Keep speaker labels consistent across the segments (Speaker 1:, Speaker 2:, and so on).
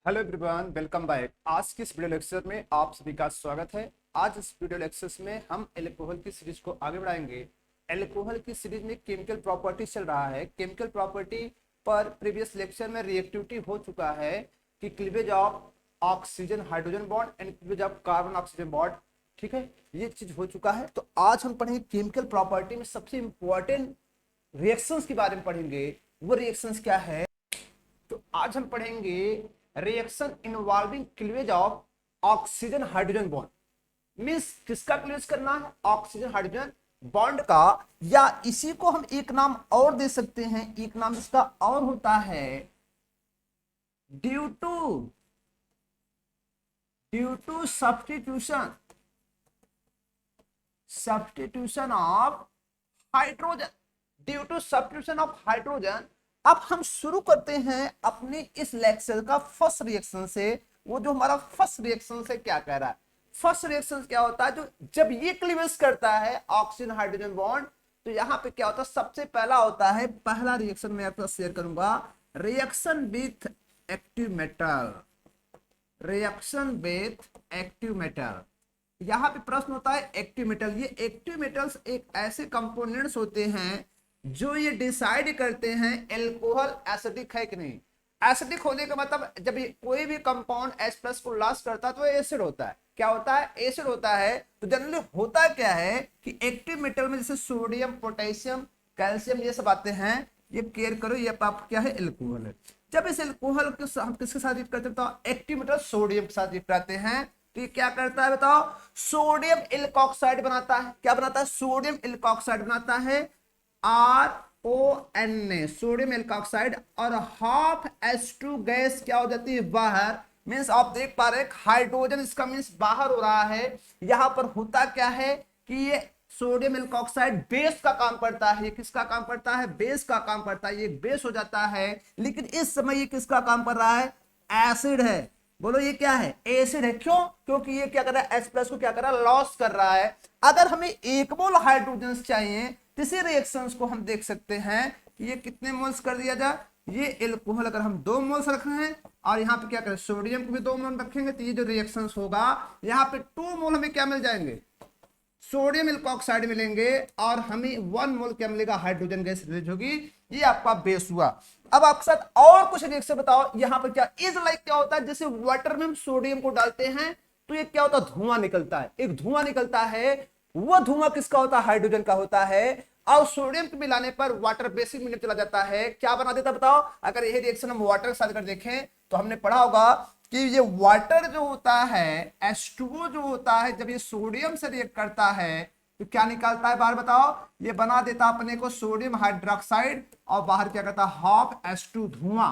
Speaker 1: Hello everyone, welcome back. आज की इस वीडियो लेक्चर में आप सभी का स्वागत है। आज इस वीडियो लेक्चर में हम एल्कोहल की सीरीज को आगे बढ़ाएंगे। एल्कोहल की सीरीज में केमिकल प्रॉपर्टी चल रहा है। केमिकल प्रॉपर्टी पर प्रीवियस लेक्चर में रिएक्टिविटी हो चुका है कि cleavage of oxygen hydrogen bond and cleavage of carbon oxygen bond. ठीक है, ये चीज हो चुका है। तो आज हम पढ़ेंगे केमिकल प्रॉपर्टी में सबसे इंपॉर्टेंट रिएक्शंस के बारे में पढ़ेंगे। वो रिएक्शंस क्या है? तो आज हम पढ़ेंगे reaction involving cleavage of oxygen hydrogen bond. Means किसका क्लीवेज करना है? ऑक्सीजन हाइड्रोजन बॉन्ड का। या इसी को हम एक नाम और दे सकते हैं, एक नाम इसका और होता है due to substitution of hydrogen. Due to substitution of hydrogen. अब हम शुरू करते हैं अपने इस लेक्चर का फर्स्ट रिएक्शन से। वो जो हमारा फर्स्ट रिएक्शन से क्या कह रहा है? फर्स्ट रिएक्शन क्या होता है? जो जब ये क्लीवेज करता है ऑक्सीजन हाइड्रोजन बॉन्ड, तो यहाँ पे क्या होता है? सबसे पहला होता है, पहला रिएक्शन मैं आपके साथ शेयर करूंगा, reaction with active metal. Reaction with active metal. यहाँ पे प्रश्न होता है एक्टिव मेटल। ये एक्टिव मेटल्स एक ऐसे कंपोनेंट्स होते हैं जो ये डिसाइड करते हैं एल्कोहल एसिडिक है कि नहीं। एसिडिक होने का मतलब जब ये कोई भी कंपाउंड H+ को लॉस करता है तो एसिड होता है। क्या होता है? एसिड होता है। तो जनरली होता क्या है कि एक्टिव मेटल में जैसे सोडियम, पोटेशियम, कैल्शियम, ये सब आते हैं। ये केयर करो, ये आप क्या है? एल्कोहल है। जब इस एल्कोहल को हम किसके साथ रिएक्ट करते हैं? बताओ। एक्टिव मेटल सोडियम के साथ रिएक्ट करते हैं। तो ये क्या करता है बताओ? सोडियम एल्कोक्साइड बनाता है। क्या बनाता है? सोडियम एल्कोक्साइड बनाता है। RONA, sodium alkoxide. और हाफ H2 गैस क्या हो जाती है? बाहर। मींस आप देख पा रहे हैं हाइड्रोजन इसका मींस बाहर हो रहा है। यहां पर होता क्या है कि ये सोडियम एल्कोक्साइड बेस का काम करता है। ये किसका काम करता है? बेस का काम करता है। ये बेस हो जाता है। लेकिन इस समय ये किसका काम कर रहा है? एसिड है। बोलो ये क्या है? एसिड है। क्यों? क्योंकि ये क्या कर रहा है? H+ को क्या कर रहा है? लॉस कर रहा है। अगर हमें 1 मोल हाइड्रोजन चाहिए, इसी रिएक्शंस को हम देख सकते हैं कि ये कितने मोल्स कर दिया जाए। ये एल्कोहल अगर हम 2 मोल्स रख रहे हैं और यहाँ पे क्या करें? सोडियम को भी 2 मोल रखेंगे, तो ये जो रिएक्शंस होगा यहाँ पे 2 मोल हमें क्या मिल जाएंगे? सोडियम एल्कोक्साइड मिलेंगे। और हमें 1 मोल क्या मिलेगा? हाइड्रोजन गैस रिलीज होगी। ये आपका बेस हुआ। अब आपके साथ और कुछ रिएक्शन बताओ। यहाँ पर क्या इज लाइक क्या होता है? जैसे वाटर में हम सोडियम को डालते हैं तो ये क्या होता है? धुआं निकलता है। एक धुआं निकलता है। वो धुआं किसका होता है? हाइड्रोजन का होता है। और सोडियम को मिलाने पर वाटर बेसिक मीडियम चला जाता है। क्या बना देता बताओ? अगर यही रिएक्शन हम वाटर के साथ अगर देखें तो हमने पढ़ा होगा कि ये वाटर जो होता है, H2O जो होता है, जब ये सोडियम से रिएक्ट करता है तो क्या निकालता है बाहर बताओ? ये बना देता अपने को सोडियम हाइड्रोक्साइड। और बाहर क्या करता है? हाफ H2 धुआं।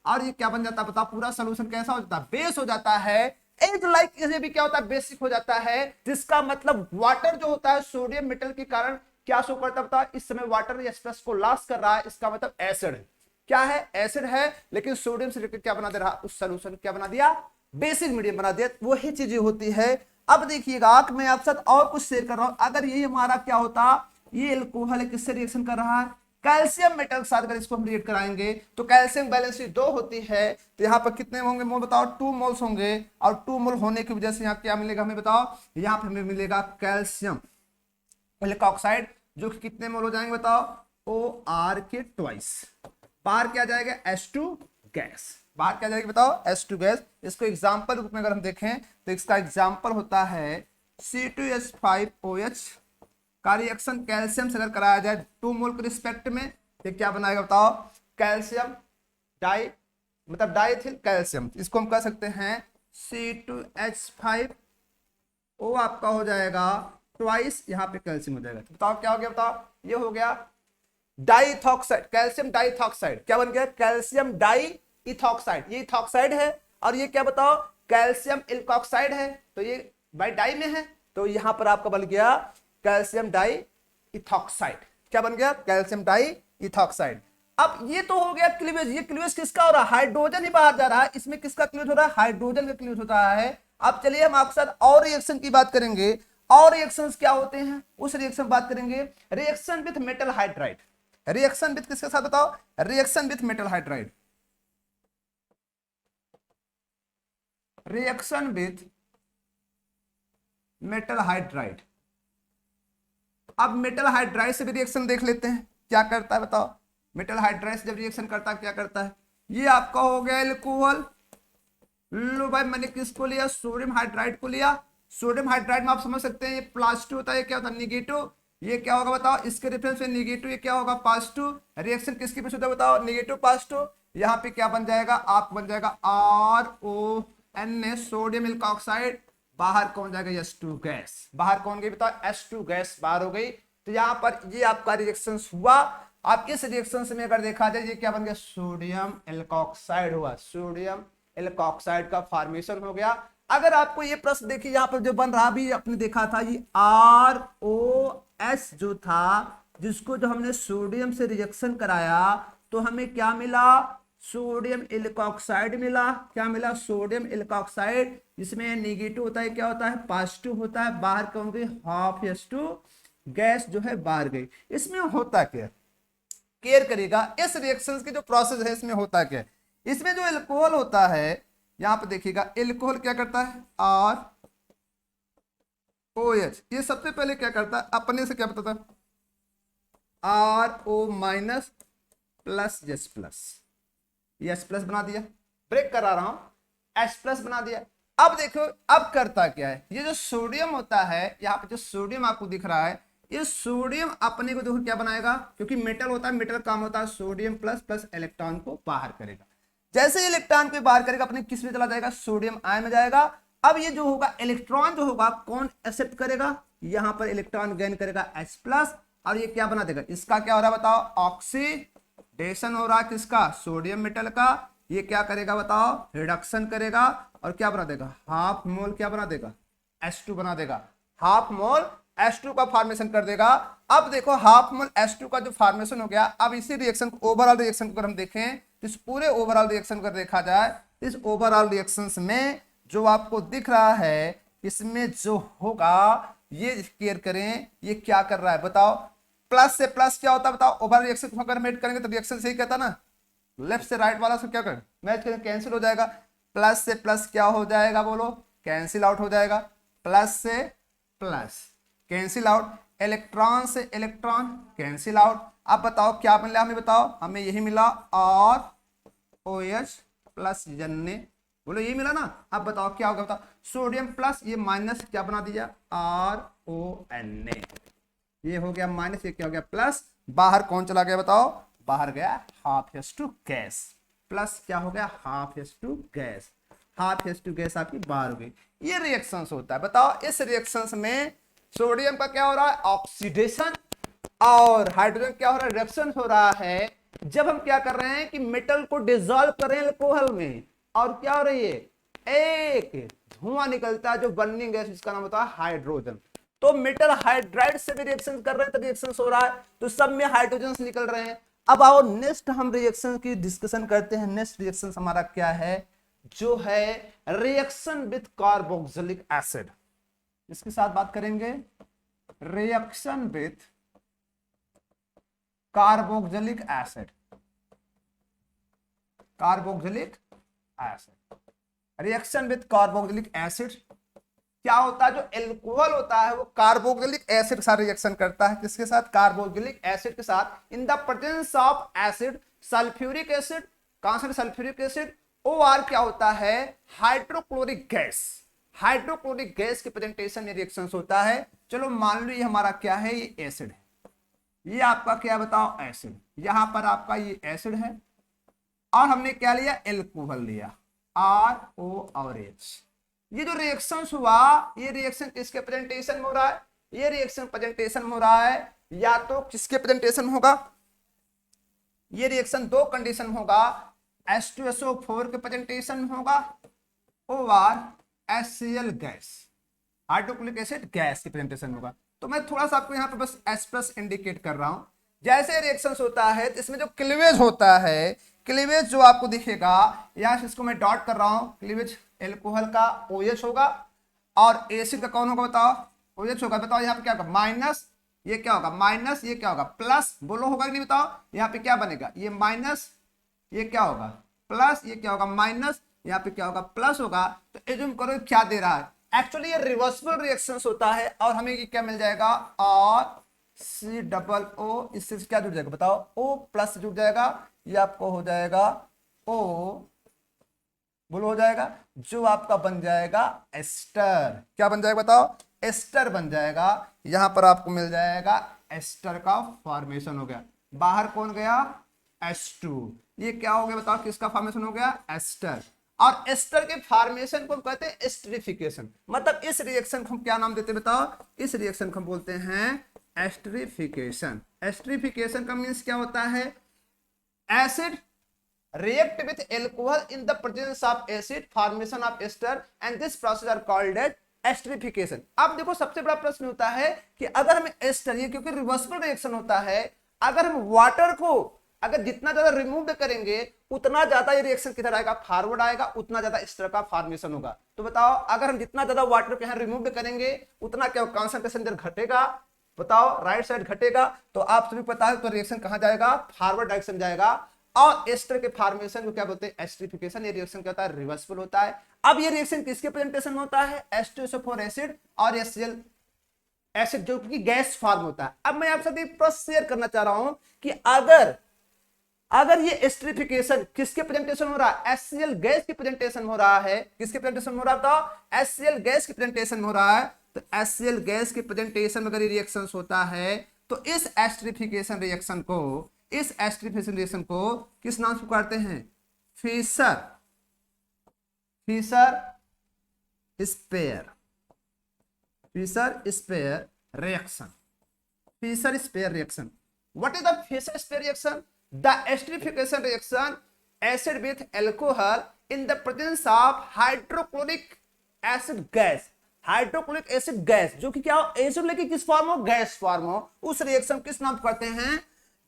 Speaker 1: और ये क्या बन जाता है बताओ? पूरा सोल्यूशन कैसा हो जाता है? बेस हो जाता है। एज लाइक इसे भी क्या होता है? बेसिक हो जाता है। जिसका मतलब वाटर जो होता है सोडियम मेटल के कारण क्या शो करता है बताओ? इस समय वाटर H+ को लॉस कर रहा है। इसका मतलब एसिड है। क्या है? एसिड है। लेकिन सोडियम से रिलेटेड क्या बना दे रहा? उस सॉल्यूशन क्या बना दिया? बेसिक मीडियम बना दिया। वही चीजें होती है। अब देखिएगा कि मैं आपके साथ और कुछ शेयर कर रहा हूं। अगर ये हमारा क्या होता? ये एल्कोहल है, किससे रिएक्शन कर रहा है? कैल्शियम मेटल के साथ अगर इसको हम रिएक्ट कराएंगे तो कैल्शियम बैलेंस 2 होती है। तो यहाँ पर कितने होंगे मोल बताओ? 2 मोल्स होंगे। और 2 मोल होने की वजह से यहाँ क्या मिलेगा हमें बताओ? यहाँ पे हमें मिलेगा कैल्शियम एल्कोक्साइड, जो कि कितने मोल हो जाएंगे बताओ? OR के ट्वाइस। बाहर क्या जाएगा? H2 gas. बाहर क्या जाएगी बताओ? H2 gas. इसको एग्जांपल रूप में अगर हम देखें तो इसका एग्जांपल होता है C2H5OH का रिएक्शन कैल्शियम से अगर कराया जाए 2 मोल के रिस्पेक्ट में, तो क्या बनाएगा बताओ? कैल्शियम डाई, मतलब डाइथिल कैल्शियम। इसको हम कह सकते हैं C2H5O आपका हो जाएगा ट्वाइस, यहाँ पे कैल्शियम हो जाएगा। तो बताओ क्या हो गया? बताओ ये हो गया डाइथॉक्साइड, कैल्शियम डाइथॉक्साइड। क्या बन गया? Calcium diethoxide. ये इथॉक्साइड है और ये क्या बताओ? कैल्शियम एल्कोक्साइड है। तो ये बाई डाई में है, तो यहां पर आपका बन गया कैल्शियम डाई इथॉक्साइड। क्या बन गया? Calcium diethoxide. अब ये तो हो गया क्लीवेज। ये क्लीवेज किसका हो रहा है? हाइड्रोजन ही बाहर जा रहा है। इसमें किसका क्लीवेज हो रहा है? हाइड्रोजन का क्लीवेज होता है। अब चलिए हम आपके साथ और रिएक्शन की बात करेंगे। और रिएक्शंस क्या होते हैं उस रिएक्शन बात करेंगे। Reaction with metal hydride. Reaction with किसके साथ बताओ? Reaction with metal hydride. Reaction with metal hydride. अब मेटल हाइड्राइड से भी रिएक्शन देख लेते हैं क्या करता है, बताओ। मेटल हाइड्राइड से जब रिएक्शन करता है क्या करता है, ये आपका हो गया एल्कोहल। लो भाई, मैंने किसको लिया, सोडियम हाइड्राइड को लिया। सोडियम हाइड्राइड में आप समझ सकते हैं ये प्लस 2 होता है, क्या होता है निगेटिव। ये क्या होगा बताओ, इसके रेफरेंस में निगेटिव, ये क्या होगा +2। रिएक्शन किसकी बेस होता है बताओ, निगेटिव +2। यहाँ पे क्या बन जाएगा, आप बन जाएगा RONA, सोडियम एल्कोक्साइड। बाहर कौन जाएगा, H2 गैस। बाहर कौन गई बताओ, H2 गैस बाहर हो गई। तो यहाँ पर ये आपका रिएक्शन हुआ। आप इस रिएक्शन में अगर देखा जाए ये क्या बन गया, सोडियम एल्कोक्साइड हुआ। सोडियम एल्कोक्साइड का फॉर्मेशन हो गया। अगर आपको ये प्रश्न देखिए यहाँ पर जो बन रहा भी आपने देखा था, ये ROS जो था, जिसको जो हमने सोडियम से रिएक्शन कराया तो हमें क्या मिला, सोडियम एल्कोक्साइड मिला। क्या मिला, सोडियम एल्कोक्साइड, जिसमें निगेटिव होता है, क्या होता है पॉजिटिव होता है। बाहर कौन गई, ½ गैस जो है बाहर गई। इसमें होता क्या, केयर करेगा इस रिएक्शन की जो प्रोसेस है इसमें होता क्या। इसमें जो एल्कोहल होता है, यहां पर देखिएगा, एल्कोहल क्या करता है, ROH। ये सबसे पहले क्या करता है, अपने से क्या बताता है, RO- प्लस H+ बना दिया। ब्रेक करा रहा हूं, H+ बना दिया। अब देखो अब करता क्या है, ये जो सोडियम होता है, यहाँ पे जो सोडियम आपको दिख रहा है, ये सोडियम अपने को देखो क्या बनाएगा, क्योंकि मेटल होता है, मेटल काम होता है सोडियम प्लस इलेक्ट्रॉन को बाहर करेगा। जैसे इलेक्ट्रॉन को बाहर करेगा अपने किस में चला जाएगा, सोडियम आयन में जाएगा। अब ये जो होगा इलेक्ट्रॉन जो होगा कौन एक्सेप्ट करेगा, यहां पर इलेक्ट्रॉन गेन करेगा H+, और ये क्या बना देगा, इसका क्या हो रहा है बताओ, ऑक्सीडेशन हो रहा है किसका, सोडियम मेटल का। ये क्या करेगा बताओ, रिडक्शन करेगा, और क्या बना देगा, ½ मोल क्या बना देगा, H2 बना देगा। ½ मोल H2 का फॉर्मेशन कर देगा। अब देखो ½ मोल H2 का जो फॉर्मेशन हो गया, अब इसी रिएक्शन को, ओवरऑल रिएक्शन को अगर हम देखें, इस पूरे ओवरऑल रिएक्शन को देखा जाए, इस ओवरऑल रिएक्शन में जो आपको दिख रहा है, इसमें जो होगा ये केयर करें, ये क्या कर रहा है बताओ। प्लस से प्लस क्या होता है बताओ, ओवरऑल रिएक्शन को अगर मेट करेंगे तो रिएक्शन सही कहता ना, लेफ्ट से राइट वाला से क्या करें, मैच करें, कैंसिल हो जाएगा। प्लस से प्लस क्या हो जाएगा बोलो, कैंसिल आउट हो जाएगा। प्लस से प्लस कैंसिल आउट, इलेक्ट्रॉन से इलेक्ट्रॉन कैंसिल आउट। अब बताओ क्या मिला हमें, बताओ हमें यही मिला, ROH प्लस जन्ने, बोलो यही मिला ना। अब बताओ क्या होगा, बताओ सोडियम प्लस ये माइनस क्या बना दिया, RONA। ये हो गया माइनस, ये क्या हो गया प्लस। बाहर कौन चला गया बताओ, बाहर गया ½ गैस, प्लस क्या हो गया ½ गैस। ½ गैस आपकी बाहर हो गई। ये रिएक्शंस होता है, बताओ इस रिएक्शंस में सोडियम का क्या हो रहा है, ऑक्सीडेशन, और हाइड्रोजन क्या हो रहा है, रिएक्शन हो रहा है। जब हम क्या कर रहे हैं कि मेटल को डिसॉल्व कर रहे हैं अल्कोहल में, और क्या हो रही है, एक धुआं निकलता है जो बर्निंग गैस, जिसका नाम होता है हाइड्रोजन। तो मेटल हाइड्राइड से भी रिएक्शन कर रहे हैं, तो रिएक्शन हो रहा है, तो सब में हाइड्रोजन निकल रहे हैं। अब आओ नेक्स्ट हम रिएक्शन की डिस्कशन करते हैं। नेक्स्ट रिएक्शन हमारा क्या है, जो है रिएक्शन विथ कार्बोक्सिलिक एसिड। इसके साथ बात करेंगे, reaction with carboxylic acid. Carboxylic acid, reaction with carboxylic acid क्या होता है, जो एल्कोहल होता है वो कार्बोक्सिलिक एसिड के साथ रिएक्शन करता है। किसके साथ, कार्बोक्सिलिक एसिड के साथ, इन the presence of acid sulphuric acid. कहां से सल्फ्यूरिक एसिड, OR क्या होता है, हाइड्रोक्लोरिक गैस। हाइड्रोक्लोरिक गैस के प्रेजेंटेशन में रिएक्शन होता है। चलो मान लो ये हमारा क्या है, ये एसिड है, ये आपका क्या बताओ एसिड, यहां पर आपका ये एसिड है, और हमने क्या लिया, एल्कोहल लिया, RO और H। ये जो रिएक्शन हुआ, ये रिएक्शन किसके प्रेजेंटेशन में हो रहा है, ये रिएक्शन प्रेजेंटेशन में हो रहा है, या तो किसके प्रेजेंटेशन होगा, ये रिएक्शन दो कंडीशन होगा, H2SO4 के प्रेजेंटेशन में होगा, और HCl gas, hydrochloric acid gas के प्रेजेंटेशन में होगा। तो मैं थोड़ा सा आपको यहाँ पे बस H+ इंडिकेट कर रहा हूं। जैसे रिएक्शन होता है तो इसमें जो क्लीवेज होता है, क्लीवेज जो आपको दिखेगा, यहाँ से इसको मैं डॉट कर रहा हूं, क्लीवेज एल्कोहल का OH होगा, और एसिड का कौन होगा बताओ, OH होगा। बताओ यहाँ पे क्या होगा, माइनस, ये क्या होगा माइनस, ये क्या होगा प्लस, बोलो होगा कि नहीं बताओ। यहाँ पे क्या बनेगा, ये माइनस, ये क्या होगा प्लस, ये क्या होगा माइनस, यहाँ पे क्या होगा प्लस होगा। तो एज्यूम करो क्या दे रहा है, एक्चुअली ये रिवर्सिबल रिएक्शंस होता है और हमें ये क्या मिल जाएगा और सी डबल ओ, इससे क्या जुड़ जाएगा बताओ, ओ प्लस जुड़ जाएगा, ये आपको हो जाएगा ओ बोलो हो जाएगा, जो आपका बन जाएगा एस्टर। क्या बन जाएगा बताओ, एस्टर बन जाएगा। यहां पर आपको मिल जाएगा एस्टर का फॉर्मेशन हो गया। बाहर कौन गया, H2। ये क्या हो गया बताओ, किसका फॉर्मेशन हो गया, एस्टर। और एस्टर के फॉर्मेशन को हम कहते हैं एस्टरिफिकेशन। मतलब इस रिएक्शन को हम क्या नाम देते हैं बताओ, इस रिएक्शन को हम बोलते हैं एस्टरिफिकेशन। एस्टरिफिकेशन का मीन्स क्या होता है, acid react with alcohol in the presence of acid, formation of ester, and this process are called as esterification। अब देखो सबसे बड़ा प्रश्न होता है कि अगर हम एस्टर, ये क्योंकि रिवर्सिबल रिएक्शन होता है, अगर हम वाटर को अगर जितना ज्यादा रिमूव करेंगे उतना ज्यादा ये रिएक्शन किधर आएगा, फॉरवर्ड आएगा, उतना ज्यादा एस्टर का फॉर्मेशन होगा। तो बताओ अगर हम जितना ज्यादा वाटर को यहाँ रिमूव करेंगे उतना क्या कॉन्सेंट्रेशन इधर घटेगा, बताओ राइट साइड घटेगा। तो आप सभी पता है तो रिएक्शन कहां जाएगा, फॉरवर्ड डायरेक्शन जाएगा। और एस्टर के फॉर्मेशन को क्या बोलते हैं, एस्टरिफिकेशन। ये रिएक्शन क्या होता है, रिवर्सिबल होता है। अब ये रिएक्शन किसके प्रेजेंटेशन में होता है, H2SO4 एसिड और HCl एसिड जो कि गैस फॉर्म होता है। अब मैं आपसे एक प्रश्न शेयर करना चाह रहा हूं कि अगर ये एस्टरिफिकेशन किसके प्रेजेंटेशन हो रहा है, HCl गैस की प्रेजेंटेशन हो रहा है, किसके प्रेजेंटेशन हो रहा है बताओ, HCl गैस की प्रेजेंटेशन हो रहा है। तो HCl गैस की प्रेजेंटेशन में अगर ये रिएक्शन होता है तो इस एस्टरिफिकेशन रिएक्शन को, इस एस्टरिफिकेशन रिएक्शन को किस नाम से पुकारते हैं, Fischer Speier, Fischer Speier reaction, Fischer Speier reaction. What is the Fischer Speier reaction, the esterification reaction acid with alcohol in the presence of hydrochloric acid gas, hydrochloric acid gas जो कि क्या हो, एसिड लेके किस form हो, gas form हो, उस reaction किस नाम करते हैं,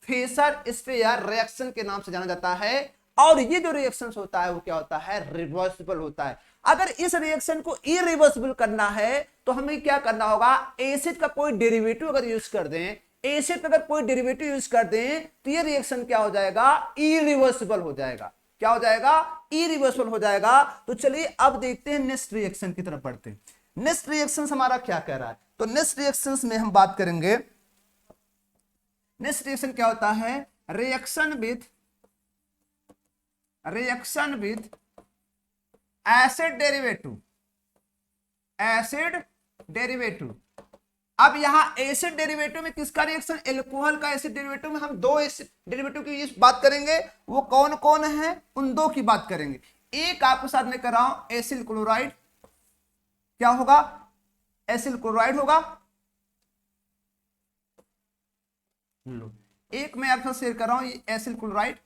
Speaker 1: फिशर स्पेयर रिएक्शन के नाम से जाना जाता है। और ये जो रिएक्शन होता है वो क्या होता है, रिवर्सिबल होता है। अगर इस रिएक्शन को इरिवर्सिबल करना है तो हमें क्या करना होगा, एसिड का कोई डेरिवेटिव अगर यूज कर दें, एसिड का अगर कोई डेरिवेटिव यूज कर दें तो ये रिएक्शन क्या हो जाएगा, इरिवर्सिबल हो जाएगा। क्या हो जाएगा, इरिवर्सिबल हो जाएगा। तो चलिए अब देखते हैं नेक्स्ट रिएक्शन की तरफ बढ़ते हैं। नेक्स्ट रिएक्शन हमारा क्या कह रहा है, तो नेक्स्ट रिएक्शन में हम बात करेंगे, नेक्स्ट रिएक्शन क्या होता है, reaction with acid derivative, acid derivative. अब यहां एसिड डेरिवेटिव में किसका रिएक्शन, एल्कोहल का एसिड डेरिवेटिव में हम दो एसिड डेरिवेटिव की बात करेंगे। वो कौन कौन है, उन दो की बात करेंगे। एक आपके साथ में कर रहा हूं एसिल क्लोराइड, क्या होगा, एसिल क्लोराइड होगा। एक मैं आपके साथ शेयर कर रहा हूं ये एसिल क्लोराइड,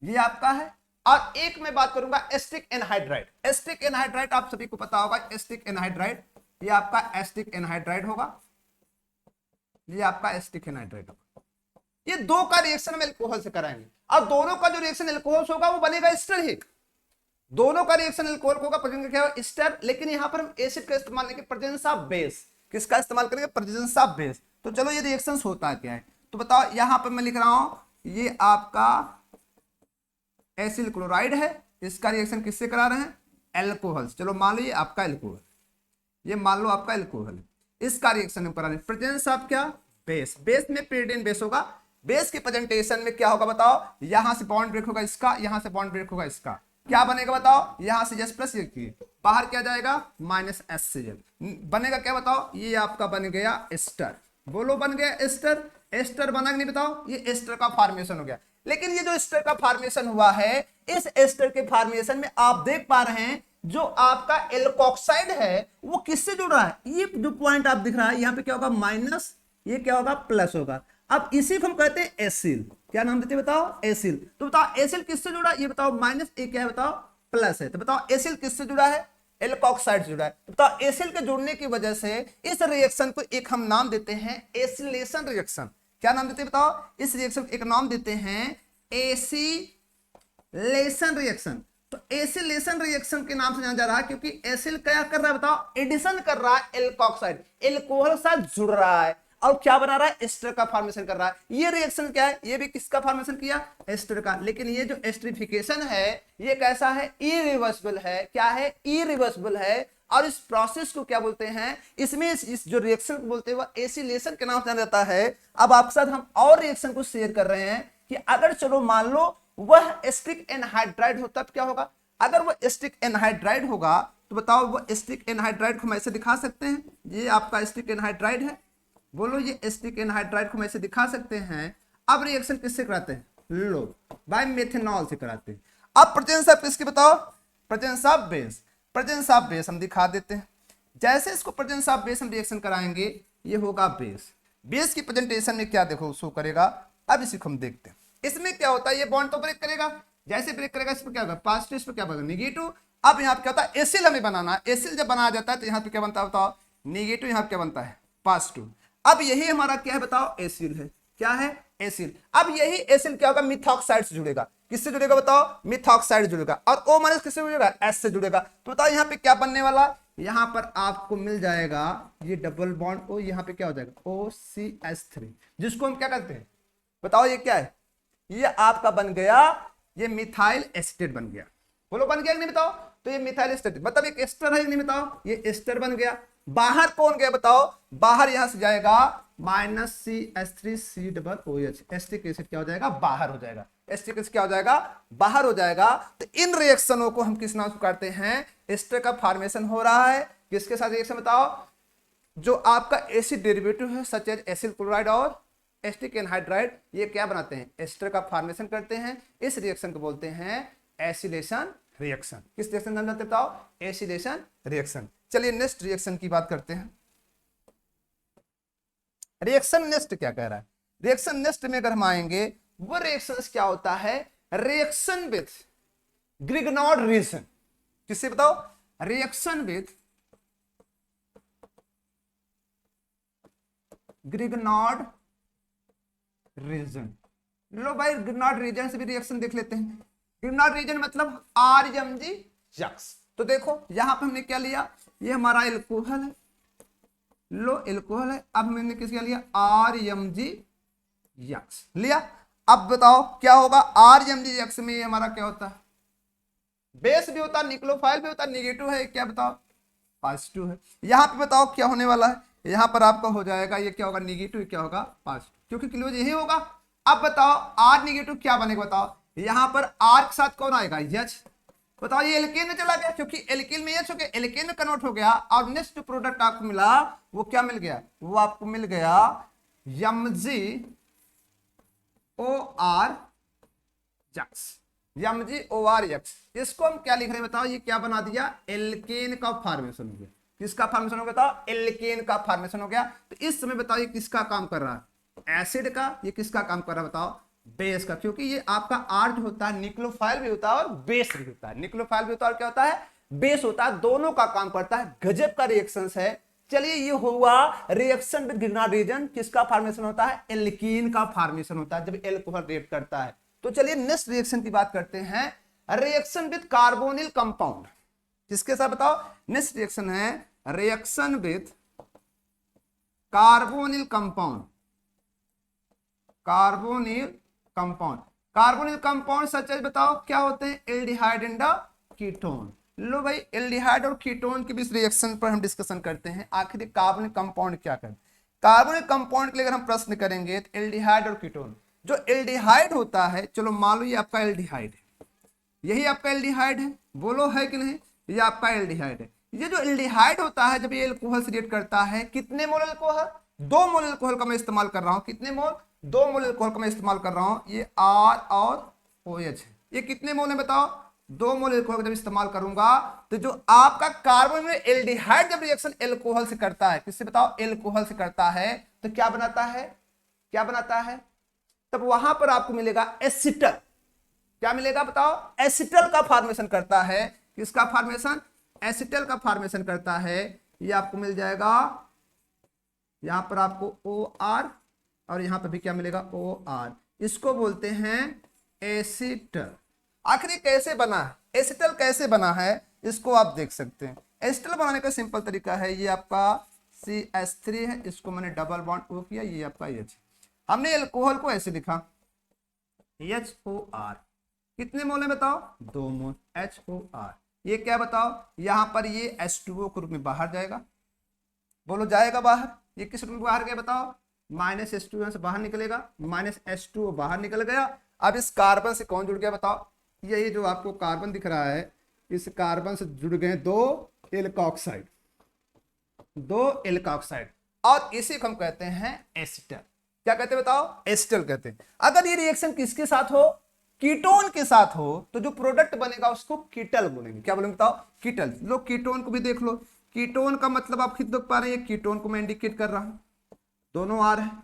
Speaker 1: ये आपका है। और एक मैं बात करूंगा एस्टिक एनहाइड्राइड। एस्टिक एनहाइड्राइड आप सभी को पता होगा, एस्टिक एनहाइड्राइड ये आपका एस्टिक एनहाइड्राइड होगा, ये आपका एस्टिक एनहाइड्राइड होगा। ये दो का रिएक्शन हम एल्कोहल से कराएंगे। अब दोनों का जो रिएक्शन एल्कोहल से होगा वो बनेगा एस्टर ही, दोनों का रिएक्शन एल्कोहल होगा, प्रेजेंस क्या होगा, एस्टर। लेकिन यहां पर हम एसिड का इस्तेमाल नहीं करेंगे, प्रेजेंस ऑफ बेस। किसका इस्तेमाल करेंगे, प्रेजेंस ऑफ बेस। तो चलो ये रिएक्शन होता क्या है, तो बताओ। यहां पर मैं लिख रहा हूं ये आपका एसिल क्लोराइड है, इसका रिएक्शन किससे करा रहे हैं, एल्कोहल। चलो मान लो ये आपका एल्कोहल, ये मान लो आपका एल्कोहल है, इसका रिएक्शन हम करा रहे हैं, प्रेजेंस ऑफ क्या, बेस। बेस में pyridine बेस होगा। बेस के प्रेजेंटेशन में क्या होगा बताओ, यहां से बॉन्ड ब्रेक होगा इसका, यहां से बॉन्ड ब्रेक होगा इसका, क्या बनेगा बताओ, यहां से H प्लस बाहर क्या जाएगा, माइनस HCl बनेगा। क्या बताओ, ये आपका बन गया एस्टर। बोलो बन गया एस्टर। एस्टर बना नहीं बताओ, ये एस्टर का फॉर्मेशन हो गया। लेकिन ये जो एस्टर का फॉर्मेशन हुआ है, इस एस्टर के फॉर्मेशन में आप देख पा रहे हैं जो आपका एल्कोक्साइड है वो किससे जुड़ रहा है, ये जो पॉइंट आप दिख रहा है यहाँ पे क्या होगा, माइनस, ये क्या होगा, प्लस होगा। अब इसी को हम कहते हैं एसिल। क्या नाम देते हैं बताओ, एसिल। तो बताओ एसिल किससे जुड़ा, ये बताओ माइनस, ये क्या है बताओ, प्लस है। तो बताओ एसिल किससे जुड़ा है, एल्कोक्साइड से जुड़ा है। तो बताओ एसिल के जुड़ने की वजह से इस रिएक्शन को एक हम नाम देते हैं एसिलेशन रिएक्शन। क्या नाम देते हैं बताओ, इस रिएक्शन को एक नाम देते हैं एसिलेशन रिएक्शन। तो एसिलेशन रिएक्शन के नाम से जाना जा रहा है क्योंकि एसिल क्या कर रहा है बताओ, एडिशन कर रहा है एल्कोक्साइड, एल्कोहल के साथ जुड़ रहा है। और क्या बना रहा है, एस्टर का फॉर्मेशन कर रहा है। ये रिएक्शन क्या है, ये भी किसका फॉर्मेशन किया, एस्टर का। लेकिन ये जो एस्टरिफिकेशन है ये कैसा है, इरिवर्सिबल है। क्या है, इरिवर्सिबल है। और इस प्रोसेस को क्या बोलते हैं, इसमें इस जो रिएक्शन को बोलते हैं वह एसिलेशन के नाम से जाना जाता है। अब आपके साथ हम और रिएक्शन को शेयर कर रहे हैं कि अगर चलो मान लो वह एस्टिक एनहाइड्राइड होता तो क्या होगा। अगर वह एस्टिक एनहाइड्राइड होगा तो बताओ वो एस्टिक एनहाइड्राइड को हम ऐसे दिखा सकते हैं, ये आपका एस्टिक एनहाइड्राइड है, बोलो ये एस्टिक एनहाइड्राइड को हम ऐसे दिखा सकते हैं। अब रिएक्शन किससे कराते हैं, लो बाय मेथनॉल से कराते हैं। अब प्रेजेंस ऑफ किसकी बताओ, presence of base. Presence of base हम दिखा देते हैं। जैसे इसको प्रेजेंस ऑफ बेस हम रिएक्शन कराएंगे ये होगा बेस। बेस की प्रेजेंटेशन में क्या देखो शो करेगा, अब इसी को हम देखते हैं। इसमें क्या होता है, ये बॉन्ड तो ब्रेक करेगा, जैसे ब्रेक करेगा इस पर क्या होगा, पॉजिटिव, इस पर क्या होगा नेगेटिव। अब यहाँ पे क्या होता है, एसिल हमें बनाना है। एसिल जब बनाया जाता है तो यहाँ पे क्या बनता है बताओ, नेगेटिव, यहाँ पे क्या बनता है पॉजिटिव। अब यही हमारा क्या है बताओ, एसिल है। क्या है, एसिल। अब यही एसिल क्या होगा, मिथॉक्साइड से जुड़ेगा। किससे जुड़ेगा बताओ, मिथॉक्साइड जुड़ेगा। और O- किससे जुड़ेगा, एस से जुड़ेगा। तो बताओ यहाँ पे क्या बनने वाला, यहाँ पर आपको मिल जाएगा ये डबल बॉन्ड ओ, यहाँ पे क्या हो जाएगा OCH3, जिसको हम क्या करते हैं बताओ, ये क्या है, ये आपका बन गया, ये मिथाइल एस्टेट बन गया। बोलो बन गया कि नहीं बताओ। तो ये मिथाइल एस्टेट मतलब एक एस्टर है कि नहीं बताओ, ये एस्टर बन गया। बाहर कौन गया बताओ, बाहर यहां से जाएगा -CH3C OH, एस्टिक एसिड क्या हो जाएगा, बाहर हो जाएगा। एस्टिक एसिड क्या हो जाएगा, बाहर हो जाएगा। तो इन रिएक्शनों को हम किस नाम से करते हैं, एस्टर का फॉर्मेशन हो रहा है। किसके साथ रिएक्शन बताओ, जो आपका एसिड डेरिवेटिव है सच एज एसिल क्लोराइड और एस्टिक एनहाइड्राइड, ये क्या बनाते हैं, एस्टर का फॉर्मेशन करते हैं। इस रिएक्शन को बोलते हैं एसिलेशन रिएक्शन। किस रिएक्शन का नाम बताओ, एसिलेशन रिएक्शन। चलिए नेक्स्ट रिएक्शन की बात करते हैं। रिएक्शन नेक्स्ट क्या कह रहा है, रिएक्शन नेक्स्ट में अगर हम आएंगे, वो रिएक्शन क्या होता है, रिएक्शन विथ ग्रिग्नॉड रीजन। किससे बताओ, रिएक्शन विथ ग्रिग्नॉड रीजन। लो भाई ग्रिग्नॉड रीजन से भी रिएक्शन देख लेते हैं। ग्रिग्नॉड रीजन मतलब RMG जक्स। तो देखो यहां पे हमने क्या लिया, ये हमारा एल्कोहल है, लो एल्कोहल है। अब मैंने किसका लिया, RMG जक्स लिया। अब बताओ क्या होगा, RMG जक्स में हमारा क्या होता है, बेस भी होता है, निक्लोफाइल भी होता है, नेगेटिव है क्या बताओ, पॉजिटिव है। यहां पे बताओ क्या होने वाला है, यहां पर आपका हो जाएगा, ये क्या होगा नेगेटिव, क्या होगा पॉजिटिव, क्योंकि क्लोज यही होगा। अब बताओ R नेगेटिव क्या बनेगा बताओ, यहां पर R के साथ कौन आएगा, H। बताओ ये एल्केन में चला गया, क्योंकि एल्केन में H हो गया, एल्केन में कन्वर्ट हो गया। और नेक्स्ट जो प्रोडक्ट आपको मिला वो क्या मिल गया, वो आपको मिल गया MgOR जक्स, MgOR जक्स। इसको हम क्या लिख रहे हैं बताओ, ये क्या बना दिया, एल्केन का फॉर्मेशन हो गया। किसका फॉर्मेशन हो गया बताओ, एल्केन का फॉर्मेशन हो गया। तो इस समय बताओ ये किसका काम कर रहा है, एसिड का। ये किसका काम कर रहा है बताओ, बेस का। क्योंकि ये आपका R जो होता है निक्लोफाइल भी होता है और बेस भी होता है। निक्लोफाइल भी होता है और क्या होता है, बेस होता है, दोनों का काम करता है। गजब का रिएक्शन है। चलिए ये हुआ रिएक्शन विद ग्रिग्नॉड रीजन। किसका फॉर्मेशन होता है, एल्कीन का फॉर्मेशन होता है जब एल्कोहल रिएक्ट करता है। तो चलिए नेक्स्ट रिएक्शन की बात करते हैं, रिएक्शन विद कार्बोनिल कंपाउंड। किसके साथ बताओ, नेक्स्ट रिएक्शन है reaction with carbonyl compound. Carbonyl compound, carbonyl compound such as बताओ क्या होते हैं, एल्डिहाइड एंड कीटोन। लो भाई एल्डिहाइड और कीटोन के बीच रिएक्शन पर हम डिस्कशन करते हैं। आखिर कार्बोनिल कंपाउंड क्या करते हैं, कार्बोनिल कंपाउंड के लिए अगर हम प्रश्न करेंगे तो एल्डिहाइड और कीटोन। जो एल्डिहाइड होता है, चलो मान लो ये आपका एल्डिहाइड है, यही आपका एल्डिहाइड है, बोलो है कि नहीं, ये आपका एल्डिहाइड है। ये जो एल्डिहाइड होता है जब ये अल्कोहल से रिएक्ट करता है, कितने मोल अल्कोहल, 2 मोल अल्कोहल का मैं इस्तेमाल कर रहा हूं। कितने मोल, 2 मोल अल्कोहल का मैं इस्तेमाल कर रहा हूं। ये R और OH है, ये कितने मोल है बताओ, 2 मोल अल्कोहल जब इस्तेमाल करूंगा तो जो आपका कार्बन में एल्डिहाइड जब रिएक्शन अल्कोहल से करता है, किससे बताओ, अल्कोहल से करता है, तो क्या बनाता है, क्या बनाता है, तब वहां पर आपको मिलेगा एसिटल। क्या मिलेगा बताओ, एसिटल का फॉर्मेशन करता है। किसका फॉर्मेशन, एसिटल का फॉर्मेशन करता है। ये आपको मिल जाएगा, यहां पर आपको OR और यहां पर भी क्या मिलेगा OR। इसको बोलते हैं एसिटल। आखिर कैसे बना है, एसिटल कैसे बना है, इसको आप देख सकते हैं। एसिटल बनाने का सिंपल तरीका है, ये आपका CH3 है, इसको मैंने डबल बॉन्ड O किया, ये आपका H। हमने एल्कोहल को ऐसे लिखा HOR, कितने मोल है बताओ, 2 मोल HOR। ये क्या बताओ, यहां पर ये H2O के रूप में बाहर जाएगा, बोलो जाएगा बाहर, ये किस रूप में बाहर गया बताओ, -H2O से बाहर निकलेगा, -H2O बाहर निकल गया। अब इस कार्बन से कौन जुड़ गया बताओ, ये जो आपको कार्बन दिख रहा है, इस कार्बन से जुड़ गए दो एल्कोक्साइड, और इसी को हम कहते हैं एसिटल। क्या कहते हैं बताओ, एसिटल कहते हैं। अगर ये रिएक्शन किसके साथ हो, कीटोन के साथ हो, तो जो प्रोडक्ट बनेगा उसको कीटल बोलेंगे। क्या बोलेंगे बताओ, कीटल। लो कीटोन को भी देख लो, कीटोन का मतलब आप खुद देख पा रहे हैं, कीटोन को मैं इंडिकेट कर रहा हूं, दोनों आ रहे हैं।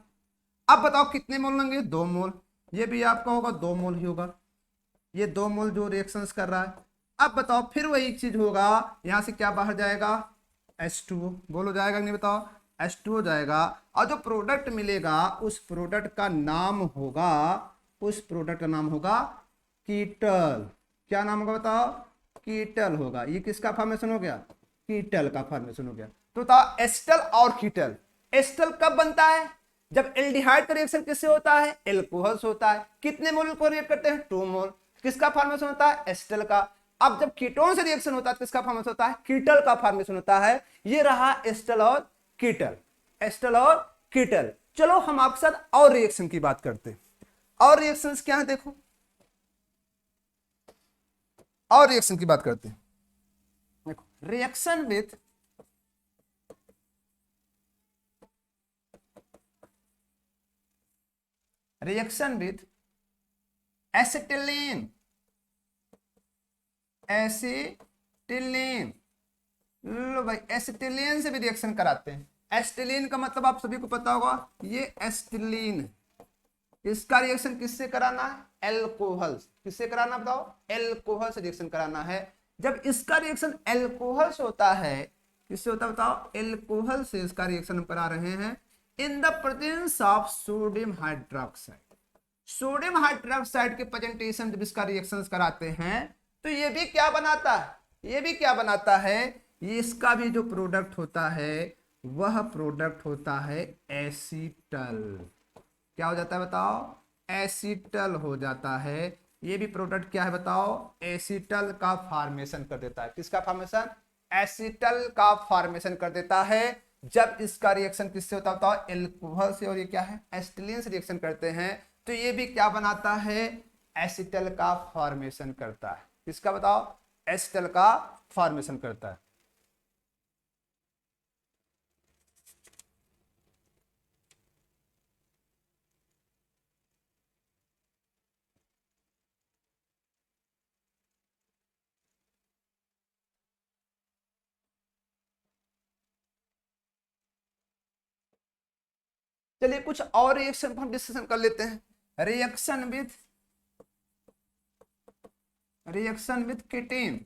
Speaker 1: अब बताओ कितने मोल लेंगे, 2 मोल, ये भी आपका होगा 2 मोल ही होगा, ये 2 मोल जो रिएक्शंस कर रहा है। अब बताओ फिर वही चीज होगा, यहां से क्या बाहर जाएगा, H2O, बोलो जाएगा नहीं बताओ, H2O जाएगा, और जो प्रोडक्ट मिलेगा उस प्रोडक्ट का नाम होगा, कीटल। क्या नाम होगा बताओ, कीटल होगा। ये किसका फॉर्मेशन हो गया, कीटल का फॉर्मेशन हो गया। तो बताओ एस्टल और कीटल, एस्टल कब बनता है, जब एल्डिहाइड का रिएक्शन किससे होता है, एल्कोहल से होता है। कितने मोल को रिएक्ट करते हैं, 2 मोल। किसका फॉर्मेशन होता है, एस्टल का। अब जब कीटोन से रिएक्शन होता है किसका फॉर्मेशन होता है, कीटल का फॉर्मेशन होता है। ये रहा एस्टल और कीटल, एस्टल और कीटल। चलो हम आपके साथ और रिएक्शन की बात करते हैं। और रिएक्शंस क्या है देखो, और रिएक्शन की बात करते हैं। देखो रिएक्शन विथ एसिटिलीन, लो भाई एसिटिलीन से भी रिएक्शन कराते हैं। एसिटिलीन का मतलब आप सभी को पता होगा, ये एसिटिलीन है, इसका रिएक्शन किससे कराना है, एल्कोहल। किससे कराना बताओ, एल्कोहल से रिएक्शन कराना है। जब इसका रिएक्शन एल्कोहल से होता है, किससे होता है बताओ, एल्कोहल से इसका रिएक्शन हम करा रहे हैं इन the presence of sodium hydroxide. Sodium hydroxide के प्रेजेंटेशन जब इसका रिएक्शन कराते हैं तो ये भी क्या बनाता है, ये इसका भी जो प्रोडक्ट होता है वह प्रोडक्ट होता है एसीटल। क्या हो जाता है बताओ, एसीटल हो जाता है। ये भी प्रोडक्ट क्या है बताओ, एसीटल का फॉर्मेशन कर देता है। किसका फॉर्मेशन, एसीटल का फॉर्मेशन कर देता है। जब इसका रिएक्शन किससे होता है बताओ, एल्कोहल से, और ये क्या है, एसिटिलीन से रिएक्शन करते हैं, तो ये भी क्या बनाता है, एसीटल का फॉर्मेशन करता है। किसका बताओ, एसीटल का फॉर्मेशन करता है। चलिए कुछ और रिएक्शन हम डिस्कशन कर लेते हैं। Reaction with ketene,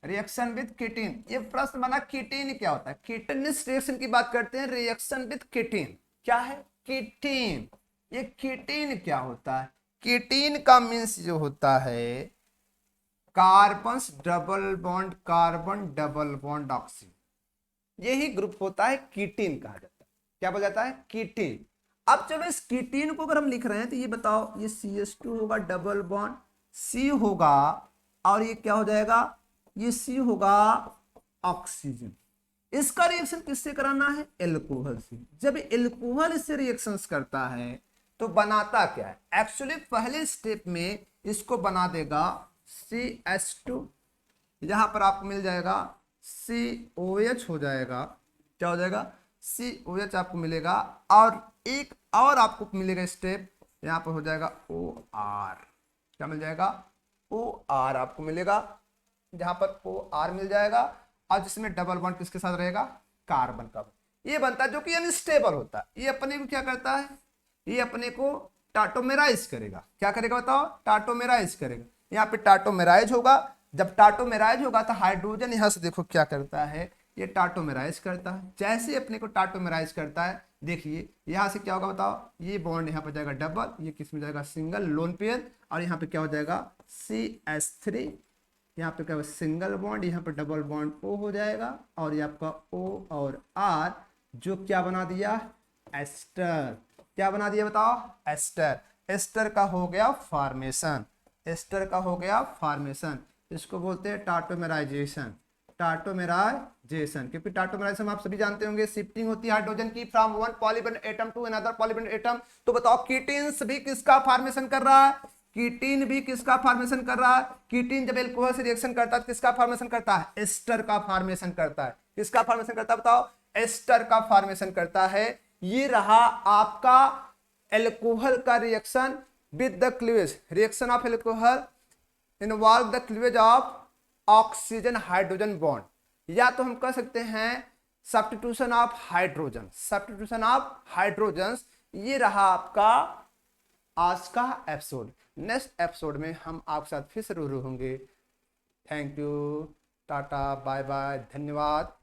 Speaker 1: reaction with ketene. ये प्रश्न बना कीटीन क्या होता है, कीटीन रिएक्शन की बात करते हैं। रिएक्शन विथ कीटीन क्या है, कीटीन। ये कीटीन क्या होता है, कीटीन का मीन्स जो होता है कार्बन डबल बॉन्ड ऑक्सीजन, यही ग्रुप होता है कीटीन कहा जाता है। क्या बोला जाता है, कीटीन। अब चलो इस कीटीन को अगर हम लिख रहे हैं तो ये बताओ, ये CH2 होगा, डबल बॉन्ड C होगा, और ये क्या हो जाएगा, ये C होगा ऑक्सीजन। इसका रिएक्शन किससे कराना है, एल्कोहल से। जब एल्कोहल इससे रिएक्शंस करता है तो बनाता क्या है, एक्चुअली पहले स्टेप में इसको बना देगा CH2, यहां पर आपको मिल जाएगा COH हो जाएगा। क्या हो जाएगा, COH आपको मिलेगा, और एक और आपको मिलेगा स्टेप, यहां पर हो जाएगा OR। क्या मिल जाएगा, OR आपको मिलेगा, जहां पर OR मिल जाएगा, और जिसमें डबल बॉन्ड किसके साथ रहेगा, कार्बन का। ये बनता है जो कि अनस्टेबल होता है। ये अपने को क्या करता है, ये अपने को टाटोमेराइज करेगा। क्या करेगा बताओ, टाटोमेराइज करेगा। यहाँ पे टाटोमेराइज होगा, जब टाटोमेराइज होगा तो हाइड्रोजन यहां से देखो क्या करता है, ये टाटोमेराइज करता है। जैसे अपने को टाटोमेराइज करता है, देखिए यहां से क्या होगा बताओ, ये बॉन्ड यहाँ पर जाएगा डबल, ये किस में जाएगा, सिंगल लोन पेयर, और यहाँ पे क्या हो जाएगा CH3, यहाँ पे क्या होगा सिंगल बॉन्ड, यहाँ पे डबल बॉन्ड ओ हो जाएगा और ये आपका ओ और आर जो क्या बना दिया एस्टर, क्या बना दिया बताओ एस्टर। एस्टर का हो गया फॉर्मेशन, एस्टर का हो गया फॉर्मेशन, इसको बोलते हैं टाटोमेराइजेशन, टाटोमेराइजेशन। क्योंकि टाटोमेराइजेशन आप सभी जानते होंगे शिफ्टिंग होती है हाइड्रोजन की from one polyvalent atom to another polyvalent atom. तो बताओ कीटीन्स भी किसका फॉर्मेशन कर रहा है, कीटीन भी किसका फॉर्मेशन कर रहा है, कीटीन जब एल्कोहल से रिएक्शन करता है किसका फॉर्मेशन करता है एस्टर का फॉर्मेशन करता है। किसका फॉर्मेशन करता है बताओ एस्टर का फॉर्मेशन करता है। ये रहा आपका एल्कोहल का reaction with the cleavage, reaction of alcohol involve the cleavage of oxygen hydrogen bond, या तो हम कह सकते हैं substitution of hydrogen, substitution of hydrogen. ये रहा आपका आज का एपिसोड। नेक्स्ट एपिसोड में हम आपके साथ फिर से रूबरू होंगे। Thank you, tata, bye bye, धन्यवाद।